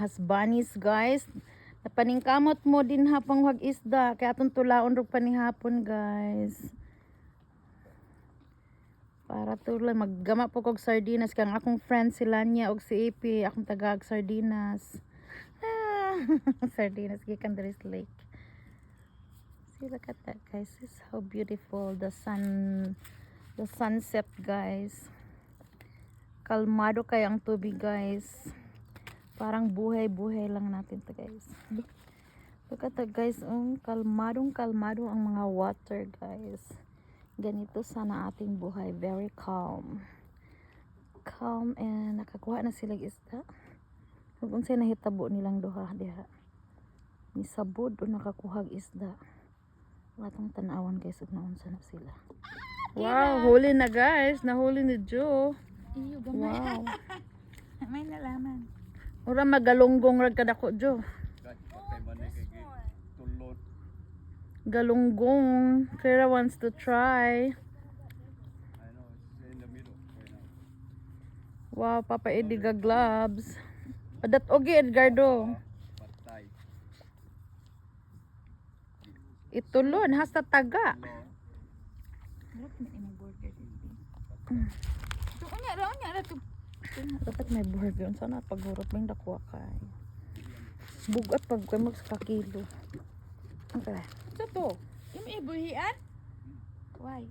has bunnies, guys. Napaningkamot mo din hapang wag isda. Kaya atong tulaon rog panihapon, guys. Para tulad maggama po kog sardinas kang akong friend si Lanya og si Ipi, akong tagag sardinas. Sardinas gikan diri sa lake. See, look at that, guys. This is how beautiful the sunset, guys. Kalmado kay ang tubig, guys. Parang buhay-buhay lang natin to, guys. Look at that, guys. Kalmadong ang mga water, guys. Ganito sana ating buhay. Very calm. Calm, and nakakuha na sila isda. Kung sa'yo nahitabo nilang duha diha. Ni sabod o nakakuha isda. Watong tanawan, guys, ug naunsa na sila. Wow, huli na, guys. Nahuli ni Joe. Iyo, gamay. Wow. May nalaman. Ura magalunggong rag kadako, Joe. Galunggong. Kira wants to try. Wow, Papa Eddie ga gloves. Padat ogi, Edgardo. Itulon, hasta taga. Look, may imong burger dito. Unya ra to. Dapat may burger. Sana paghurot may dakuha kay. Bugat pag kay mag sa kilo. Okay. Sa to. Yung ibuhian? Why?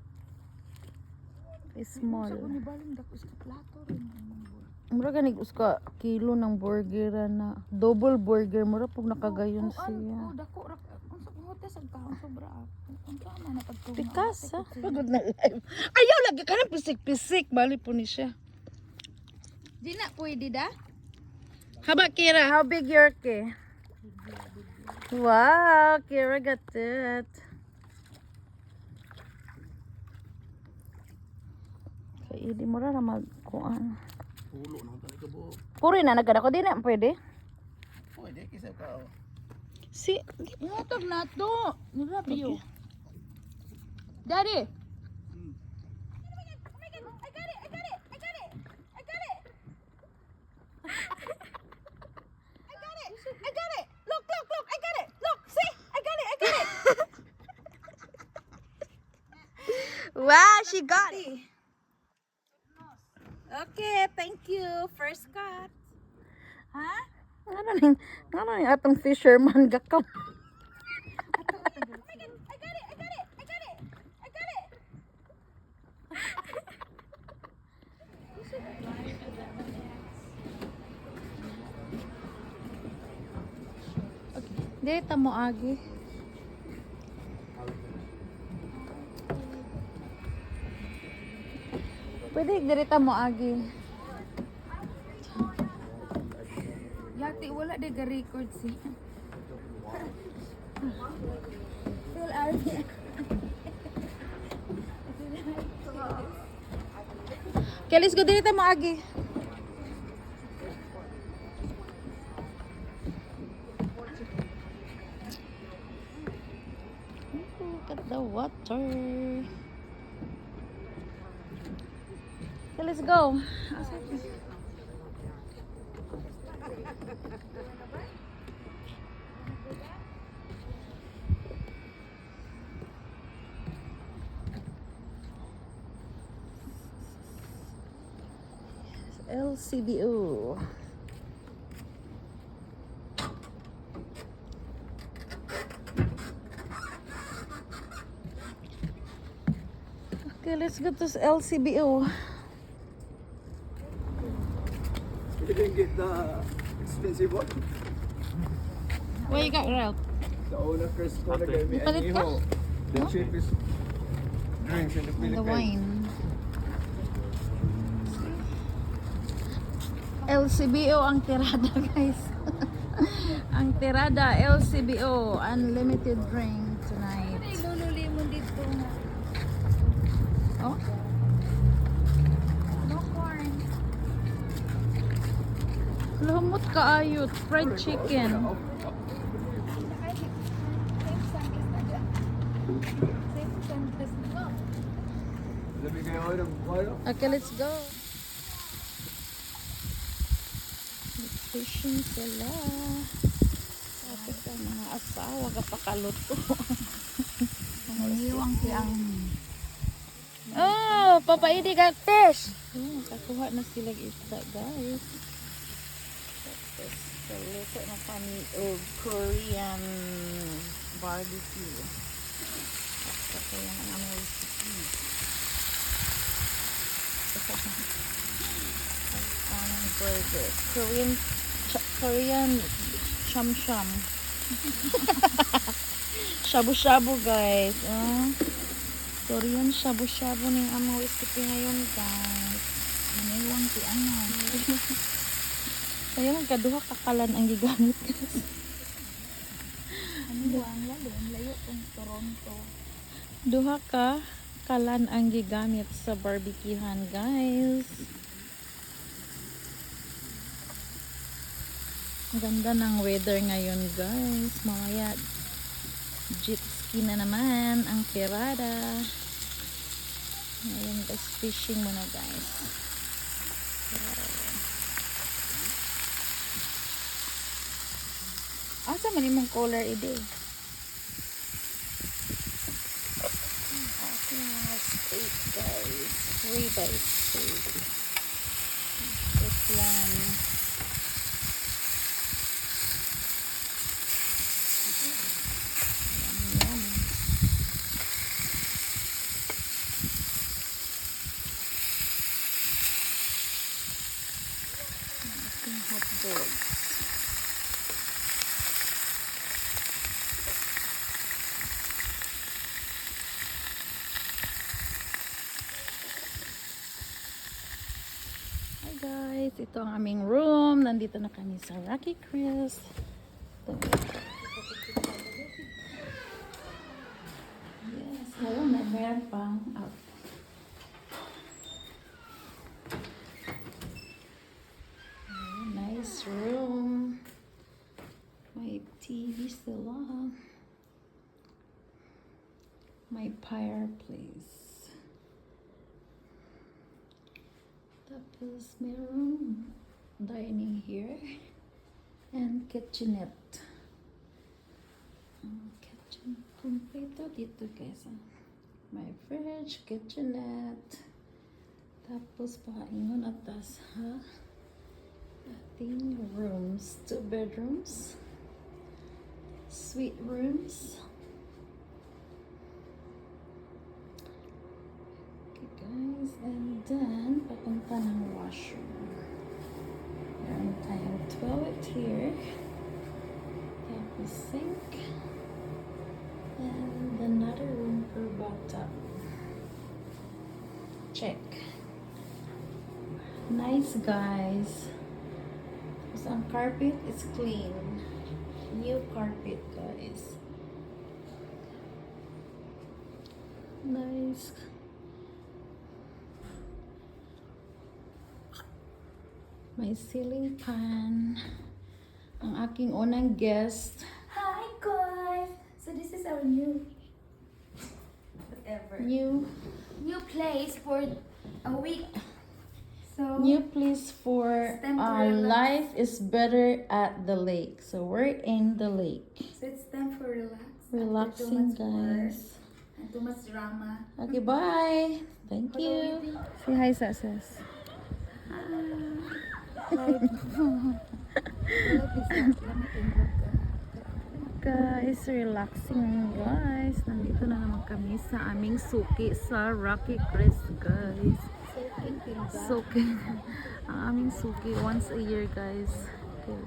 It's small. Sa kuno balong dako sa plato rin imong burger. Mura ganig uska kilo ng burger na. Double burger. Mura pag nakagayon siya. Dako ra. Unsa ko hotes ang kaon sobra. Unsa man na pagtuwa. Pikas ha. Pagod na live. Ayaw lagi ka na pisik-pisik. Bali po ni siya. Di na pwede da? How about Kira? How big your ke? Wow, Kira got it. Kaya di mo ra magkuan. Pulo na talaga buo. Puri na nagada ko di na pwede. Pwede kisa ka. Si Ngotog na to. Nira biyo. Daddy. wow, she got it. Okay, thank you. First cut. Ha? Ano ni atong fisherman gakam. Dito mo agi. Pwede dirita mo agi. Yati wala de ga record si. Phil Arvin. Okay, let's go dirita mo agi. Look at the water. Okay, let's go. LCBO. Okay, let's go to LCBO. You didn't get the expensive one? What you got, Ralph? The owner first ko na gave me Palit ka? Añejo. The cheapest drinks in the Philippines. The wine. LCBO ang tirada, guys. Ang tirada, LCBO. Unlimited drink tonight. Ay lululi mo dito nga. Oh? No corn. Lumot kaayot. Fried chicken. Sabi kayo ng ano? Okay, let's go. Fishing sila. Tapos ang mga asawa kapakaluto. Nangiwang si ang Oh, papaidi ka fish. Oh, kakuha na sila isda, guys. Tapos, kaluto na kami og Korean barbecue. Tapos, yan ang aming recipe. Ang burger. Korean sham-sham. Shabu-shabu, guys. Korean shabu-shabu ning among recipe ngayon, guys. nangiwang si ano. Kaya magkaduha kakalan ang gigamit, guys. Nangiwang lalo. Ang layo kong Toronto. Duha ka kalan ang gigamit sa barbecuehan, guys. Ang ganda ng weather ngayon, guys. Mamaya jet ski na naman ang Pirada. Ngayon, guys, fishing muna, guys. Asa man imong color ide? Okay, steak, guys. 3 by 3. This one. Yum. Ating hot dogs. Hi guys, ito ang aming room. Nandito na kami sa Rocky Chris. Yes, hello, meron pang out. Nice room. May TV sila. My fireplace. Tapos meron dining here and kitchenette. Kitchen kompleto dito guys. My fridge, kitchenette. Tapos paingon atas ha. Ating rooms, 2 bedrooms, suite rooms. Okay guys, and then papunta ng washroom. Meron tayong toilet here. Tapos sink. And another room for bathtub. Check. Nice guys. Tapos ang carpet is clean. New carpet guys. Nice. May ceiling fan. Ang aking unang guest. Hi guys! So this is our new whatever. New place for a week. So place for It's time to relax. life is better at the lake. So we're in the lake. so it's time for relax. After Relaxing too much work guys. and too much drama. Okay, bye. Thank you. Say hi, Sasas. Guys, relaxing guys. Nandito na naman kami sa aming suki sa Rocky Crest guys. Suki. Ang aming suki once a year guys. Okay.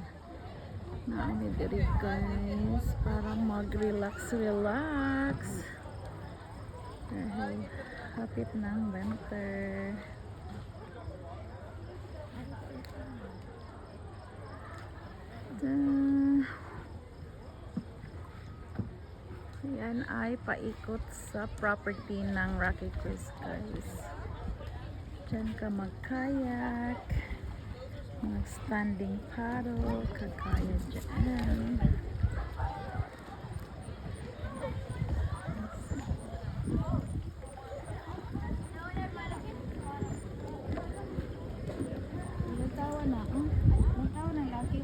Naami diri guys. Para mag-relax. Dahil hapit ng winter. Yan ay paikot sa property ng Rocky Crest guys. Diyan ka mag-kayak, mag-standing paddle, kagaya dyan. Nagtawa na. Nagtawa na laki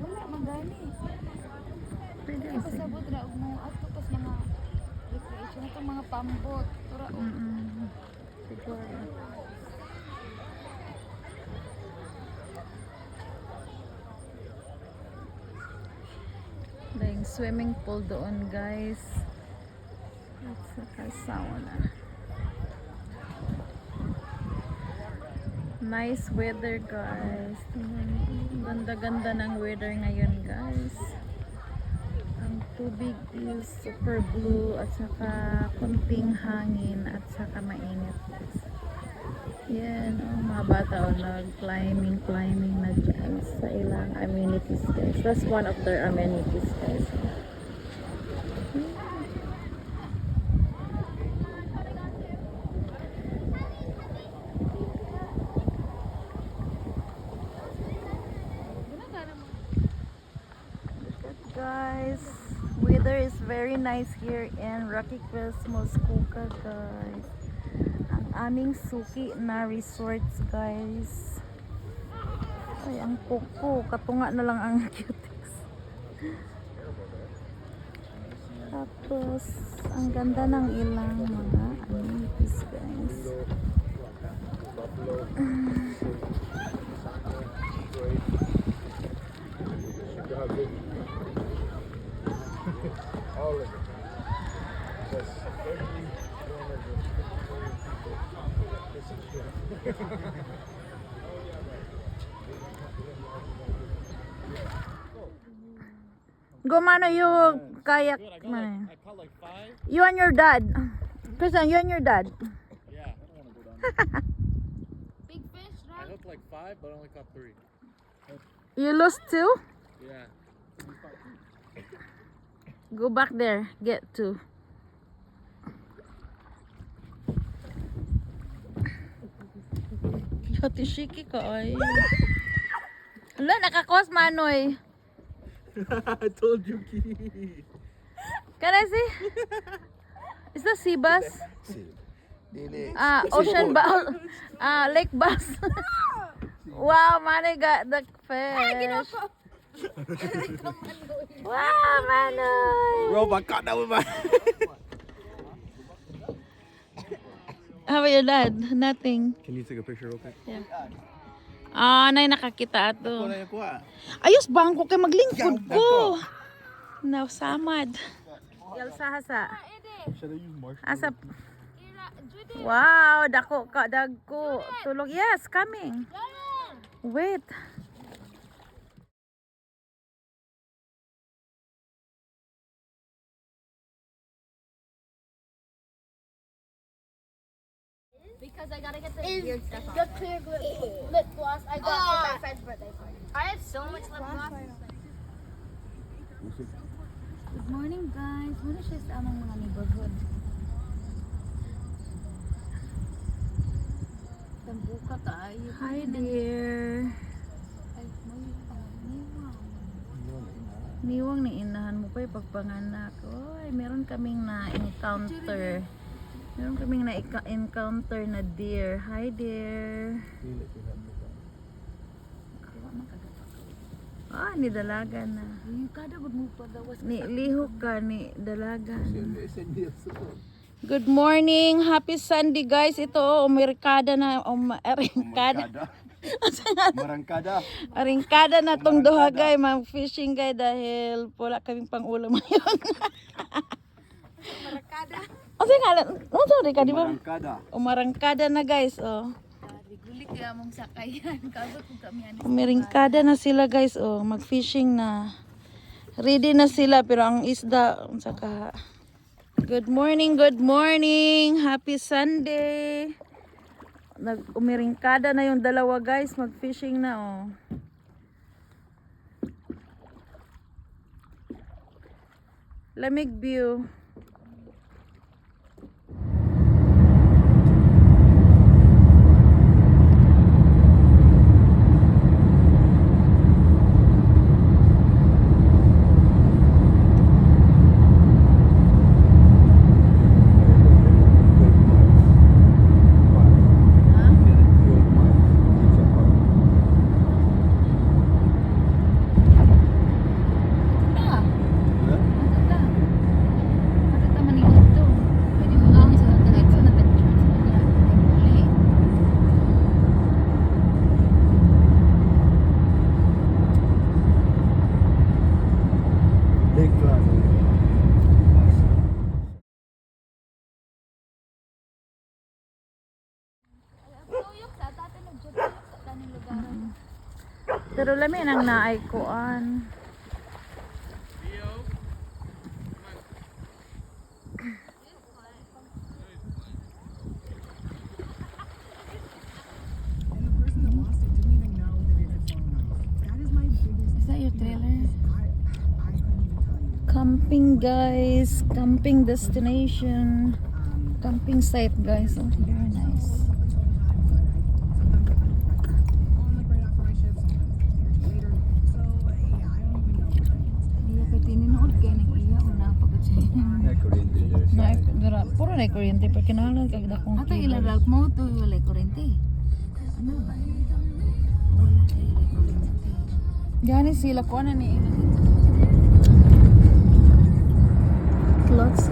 Ano itong mga pambot? Tura, oh. Siguro. Dahil swimming pool doon guys. At saka sauna. Nice weather guys. Ganda-ganda ng weather ngayon guys. Ang tubig is super blue at saka konting hangin at saka mainit guys. Yan, oh, mga bata oh, nag-climbing na dyan sa ilang amenities guys. That's one of their amenities guys. Guys, weather is very nice here in Rocky Crest, Muskoka guys. Ang aming suki na resorts guys. Ay, ang kuko, katunga na lang ang cutex. Tapos, ang ganda ng ilang mga amenities guys. All of it. Because every one of the people, this is true. Gumano yung kayak man. I caught like 5. You and your dad. Christian, you and your dad. Yeah. I don't want to go down. Big fish, I right? hooked like 5, but I only caught 3. You lost 2? Yeah. Go back there. Get 2. Yati shiki ka ay. Wala, nakakos manoy. I told you, Key. Can I see? Is that sea bass? Ocean bass. Lake bass. Wow, Manny got the fish. Wow, Manoy. Bro, I caught that with my. How about your dad? Nothing. Can you take a picture real quick? Yeah. Nay nakakita ato. Wala ko ah. Ayos bangko kay maglingkod ko. Samad. Yalsa hasa. Should I use marshmallow? Asa. Ira, Judy. Wow, dako ka dagko. Tulog. Yes, coming. Wait. Because I gotta get the weird stuff off. The clear lip gloss I got for my friend's birthday party. I have so much lip gloss. Good morning guys. Muna siya sa among mga neighborhood. Tambuka tayo. Hi dear. Ay, niwang. Niwang ni inahan mo pa yung pagpanganak. Oy, meron kaming na-encounter. Meron kaming na-encounter na deer. Hi dear. Ni dalaga na. Yung kada magmupa gawas. Ni liho ka ni dalaga. Good morning. Happy Sunday guys. Ito umirkada na umarangkada. Marangkada. Aringkada na tong duha guys, mag-fishing guys dahil wala kaming pang-ulam ngayon. Marakada. Asa nga, sorry ka di ba? Marangkada. Umarangkada na guys, oh. Gulik kaya mong sakayan. Kabot kung kami ano. Umiringkada na sila guys, oh. Mag-fishing na. Ready na sila pero ang isda saka. Good morning, good morning. Happy Sunday. Umiringkada na yung dalawa guys, mag-fishing na, oh. Lamig view. Pero lami nang naay kuan. And the person that lost it didn't even know that it had fallen off. That is my biggest. Is that your trailer? I couldn't even tell you. Camping guys, camping destination, camping site guys. Oh, very nice. Na dura puro na kuryente pero kinahanglan kag dakong Ato cable. ilang route mo to walay kuryente. Ano ba? Wala kay kuryente. Gani sila ko na ni clothes